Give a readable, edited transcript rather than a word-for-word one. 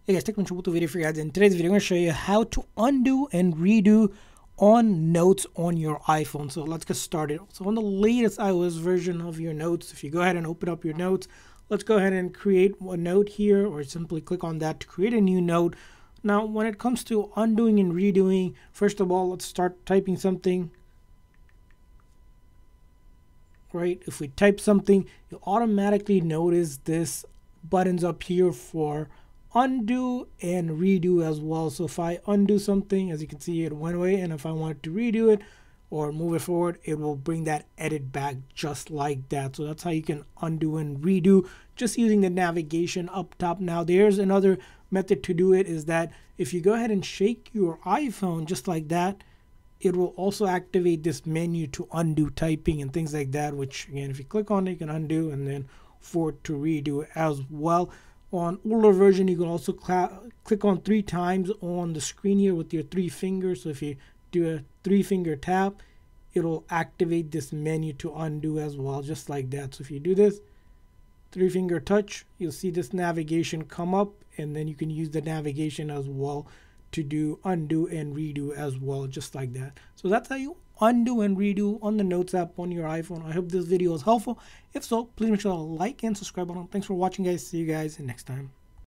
Hey guys, Tech Trouble video for you guys. In today's video, I'm going to show you how to undo and redo on notes on your iPhone. So let's get started. So on the latest iOS version of your notes, if you go ahead and open up your notes, let's go ahead and create a note here, or simply click on that to create a new note. Now, when it comes to undoing and redoing, first of all, let's start typing something. Right? If we type something, you'll automatically notice this buttons up here for undo and redo as well. So if I undo something, as you can see, it went away, and if I want to redo it or move it forward, it will bring that edit back just like that. So that's how you can undo and redo just using the navigation up top. Now there's another method to do it, is that if you go ahead and shake your iPhone just like that, it will also activate this menu to undo typing and things like that, which again, if you click on it, you can undo and then forward to redo as well. On older version, you can also click on 3 times on the screen here with your 3 fingers. So if you do a 3-finger tap, it'll activate this menu to undo as well, just like that. So if you do this 3-finger touch, you'll see this navigation come up, and then you can use the navigation as well to do undo and redo as well, just like that. So that's how you undo and redo on the Notes app on your iPhone. I hope this video was helpful. If so, please make sure to like and subscribe button. Thanks for watching, guys. See you guys next time.